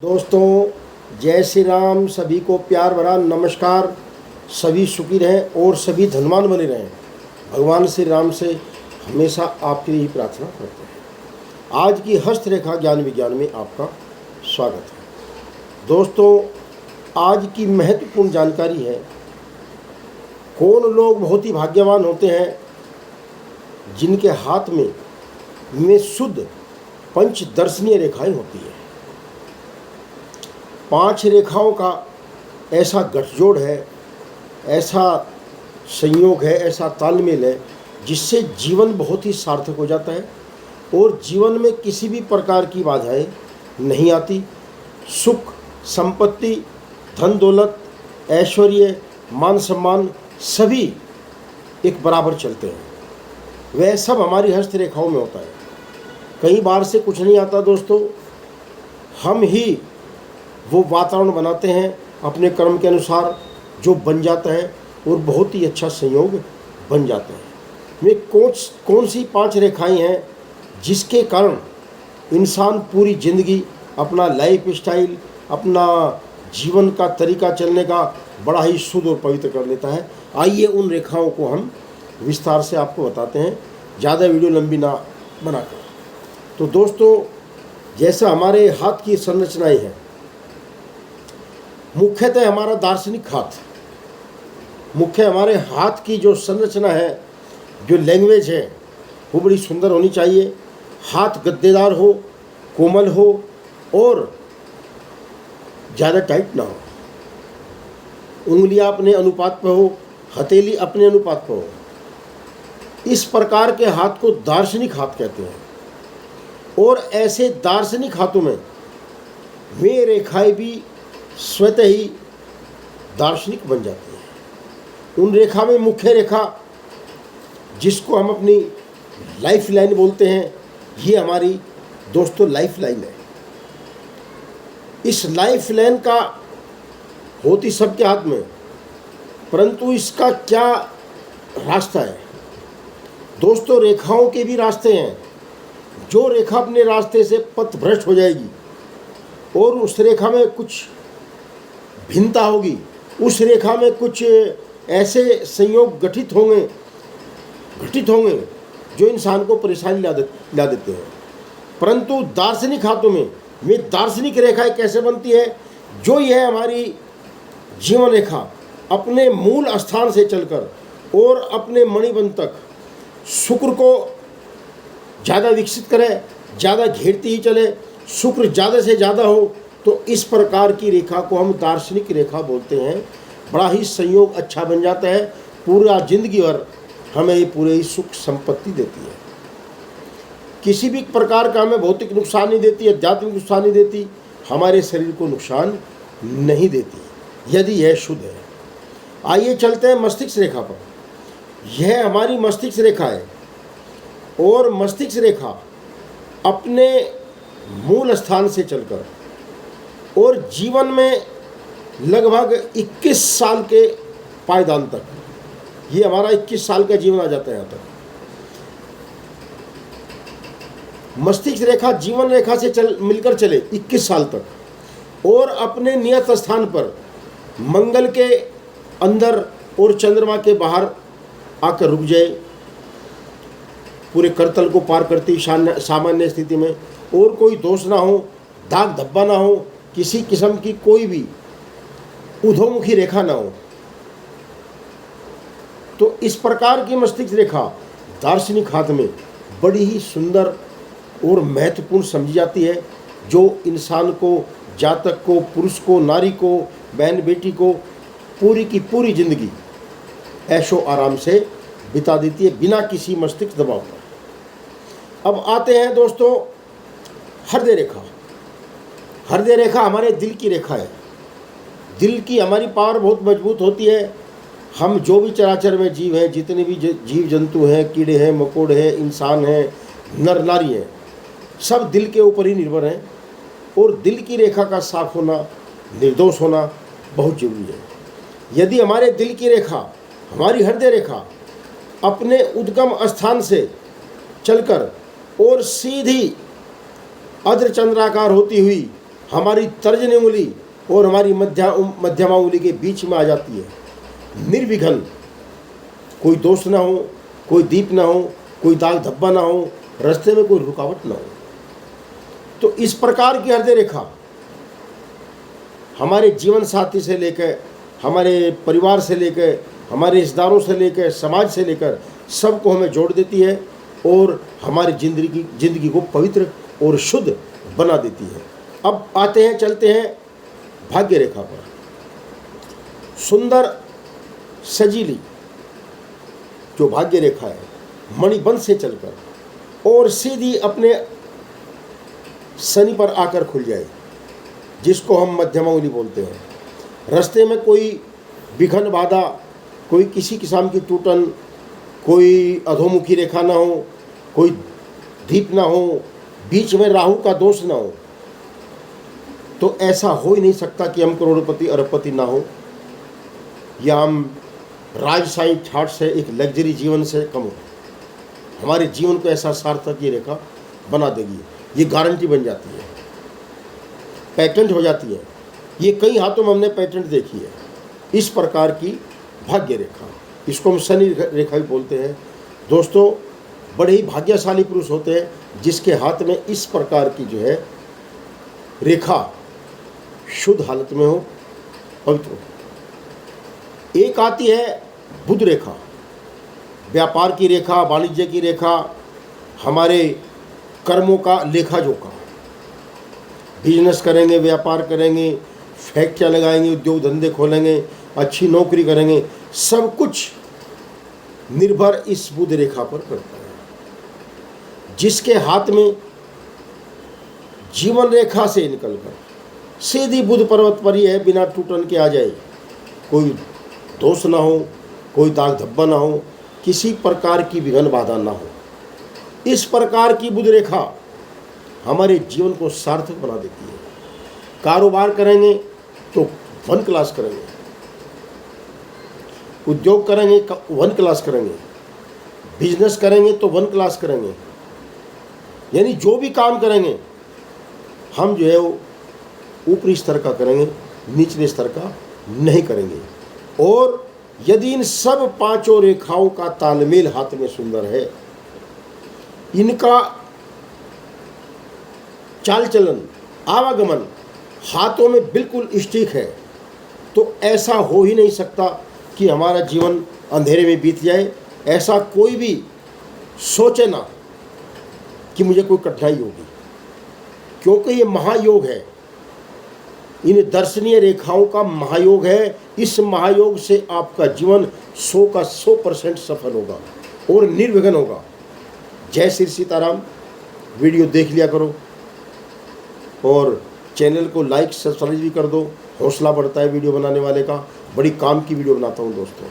दोस्तों जय श्री राम। सभी को प्यार भरा नमस्कार। सभी सुखी रहें और सभी धनवान बने रहें। भगवान श्री राम से हमेशा आपके लिए ही प्रार्थना करते हैं। आज की हस्तरेखा ज्ञान विज्ञान में आपका स्वागत है। दोस्तों आज की महत्वपूर्ण जानकारी है, कौन लोग बहुत ही भाग्यवान होते हैं जिनके हाथ में शुद्ध पंचदर्शनीय रेखाएं होती है। 5 रेखाओं का ऐसा गठजोड़ है, ऐसा संयोग है, ऐसा तालमेल है जिससे जीवन बहुत ही सार्थक हो जाता है और जीवन में किसी भी प्रकार की बाधाएं नहीं आती। सुख, संपत्ति, धन दौलत, ऐश्वर्य, मान सम्मान सभी एक बराबर चलते हैं। वह सब हमारी हस्तरेखाओं में होता है। कई बार से कुछ नहीं आता दोस्तों, हम ही वो वातावरण बनाते हैं अपने कर्म के अनुसार जो बन जाता है और बहुत ही अच्छा संयोग बन जाता है। वे कौन सी 5 रेखाएं हैं जिसके कारण इंसान पूरी ज़िंदगी अपना लाइफ स्टाइल, अपना जीवन का तरीका चलने का बड़ा ही शुद्ध और पवित्र कर लेता है। आइए उन रेखाओं को हम विस्तार से आपको बताते हैं, ज़्यादा वीडियो लंबी ना बनाकर। तो दोस्तों जैसा हमारे हाथ की संरचनाएं हैं, मुख्यतः हमारा दार्शनिक हाथ, मुख्य हमारे हाथ की जो संरचना है, जो लैंग्वेज है, वो बड़ी सुंदर होनी चाहिए। हाथ गद्देदार हो, कोमल हो और ज़्यादा टाइट ना हो। उंगलियां अपने अनुपात पर हो, हथेली अपने अनुपात पर हो। इस प्रकार के हाथ को दार्शनिक हाथ कहते हैं। और ऐसे दार्शनिक हाथों में वे रेखाएं भी स्वतः ही दार्शनिक बन जाती है। उन रेखा में मुख्य रेखा जिसको हम अपनी लाइफ लाइन बोलते हैं, ये हमारी दोस्तों लाइफ लाइन है। इस लाइफ लाइन का होती सबके हाथ में, परंतु इसका क्या रास्ता है दोस्तों? रेखाओं के भी रास्ते हैं। जो रेखा अपने रास्ते से पथभ्रष्ट हो जाएगी और उस रेखा में कुछ भिन्नता होगी, उस रेखा में कुछ ऐसे संयोग घटित होंगे जो इंसान को परेशानी ला देते हैं। परंतु दार्शनिक हाथों में वे दार्शनिक रेखाएं कैसे बनती है? जो यह हमारी जीवन रेखा अपने मूल स्थान से चलकर और अपने मणिबंध तक शुक्र को ज़्यादा विकसित करे, ज़्यादा घेरती ही चले, शुक्र ज़्यादा से ज़्यादा हो, तो इस प्रकार की रेखा को हम दार्शनिक रेखा बोलते हैं। बड़ा ही संयोग अच्छा बन जाता है। पूरा जिंदगी भर हमें ये पूरे ही सुख संपत्ति देती है। किसी भी प्रकार का हमें भौतिक नुकसान नहीं देती, आध्यात्मिक नुकसान नहीं देती, हमारे शरीर को नुकसान नहीं देती यदि यह शुद्ध है। आइए चलते हैं मस्तिष्क रेखा पर। यह हमारी मस्तिष्क रेखा है और मस्तिष्क रेखा अपने मूल स्थान से चलकर और जीवन में लगभग 21 साल के पायदान तक, ये हमारा 21 साल का जीवन आ जाता है यहाँ तक। मस्तिष्क रेखा जीवन रेखा से मिलकर चले 21 साल तक और अपने नियत स्थान पर मंगल के अंदर और चंद्रमा के बाहर आकर रुक जाए, पूरे करतल को पार करती सामान्य स्थिति में, और कोई दोष ना हो, दाग धब्बा ना हो, किसी किस्म की कोई भी ऊर्ध्वमुखी रेखा ना हो। तो इस प्रकार की मस्तिष्क रेखा दार्शनिक हाथ में बड़ी ही सुंदर और महत्वपूर्ण समझी जाती है, जो इंसान को, जातक को, पुरुष को, नारी को, बहन बेटी को पूरी की पूरी जिंदगी ऐशो आराम से बिता देती है बिना किसी मस्तिष्क दबाव पर। अब आते हैं दोस्तों हृदय रेखा। हृदय रेखा हमारे दिल की रेखा है। दिल की हमारी पावर बहुत मजबूत होती है। हम जो भी चराचर में जीव हैं, जितने भी जीव जंतु हैं, कीड़े हैं, मकोड़े हैं, इंसान हैं, नर नारी हैं, सब दिल के ऊपर ही निर्भर हैं। और दिल की रेखा का साफ होना, निर्दोष होना बहुत जरूरी है। यदि हमारे दिल की रेखा, हमारी हृदय रेखा अपने उद्गम स्थान से चलकर और सीधी अर्धचंद्राकार होती हुई हमारी तर्जनी उंगली और हमारी मध्यमा उंगली के बीच में आ जाती है। निर्विघ्न, कोई दोष ना हो, कोई दीप ना हो, कोई दाग धब्बा ना हो, रास्ते में कोई रुकावट ना हो। तो इस प्रकार की हृदय रेखा हमारे जीवन साथी से लेकर, हमारे परिवार से लेकर, हमारे रिश्तेदारों से लेकर, समाज से लेकर सबको हमें जोड़ देती है और हमारी जिंदगी को पवित्र और शुद्ध बना देती है। अब आते हैं, चलते हैं भाग्य रेखा पर। सुंदर सजीली जो भाग्य रेखा है, मणिबंध से चलकर और सीधी अपने शनि पर आकर खुल जाए, जिसको हम मध्यमा उंगली बोलते हैं। रास्ते में कोई विघ्न बाधा, कोई किसी किस्म की टूटन, कोई अधोमुखी रेखा ना हो, कोई दीप ना हो, बीच में राहु का दोष ना हो, तो ऐसा हो ही नहीं सकता कि हम करोड़पति अरबपति ना हो, या हम राजशाही ठाट से एक लग्जरी जीवन से कम हो। हमारे जीवन को ऐसा सार्थक ये रेखा बना देगी, ये गारंटी बन जाती है, पैटेंट हो जाती है। ये कई हाथों में हमने पैटेंट देखी है। इस प्रकार की भाग्य रेखा, इसको हम शनि रेखा भी बोलते हैं। दोस्तों, बड़े ही भाग्यशाली पुरुष होते हैं जिसके हाथ में इस प्रकार की जो है रेखा शुद्ध हालत में हो, पवित्र हो। एक आती है बुध रेखा, व्यापार की रेखा, वाणिज्य की रेखा, हमारे कर्मों का लेखा जोखा। बिजनेस करेंगे, व्यापार करेंगे, फैक्ट्रियाँ लगाएंगे, उद्योग धंधे खोलेंगे, अच्छी नौकरी करेंगे, सब कुछ निर्भर इस बुध रेखा पर करता है। जिसके हाथ में जीवन रेखा से निकलकर सीधी बुध पर्वत पर ही है, बिना टूटन के आ जाए, कोई दोष ना हो, कोई दाग धब्बा ना हो, किसी प्रकार की विघ्न बाधा ना हो, इस प्रकार की बुध रेखा हमारे जीवन को सार्थक बना देती है। कारोबार करेंगे तो 1 क्लास करेंगे, उद्योग करेंगे 1 क्लास करेंगे, बिजनेस करेंगे तो 1 क्लास करेंगे। यानी जो भी काम करेंगे हम जो है वो ऊपरी स्तर का करेंगे, निचले स्तर का नहीं करेंगे। और यदि इन सब 5 रेखाओं का तालमेल हाथ में सुंदर है, इनका चाल चलन, आवागमन हाथों में बिल्कुल स्टिक है, तो ऐसा हो ही नहीं सकता कि हमारा जीवन अंधेरे में बीत जाए। ऐसा कोई भी सोचे ना कि मुझे कोई कठिनाई होगी, क्योंकि ये महायोग है, इन दर्शनीय रेखाओं का महायोग है। इस महायोग से आपका जीवन 100 का 100% सफल होगा और निर्विघ्न होगा। जय श्री सीताराम। वीडियो देख लिया करो और चैनल को लाइक सब्सक्राइब भी कर दो, हौसला बढ़ता है वीडियो बनाने वाले का। बड़ी काम की वीडियो बनाता हूँ दोस्तों।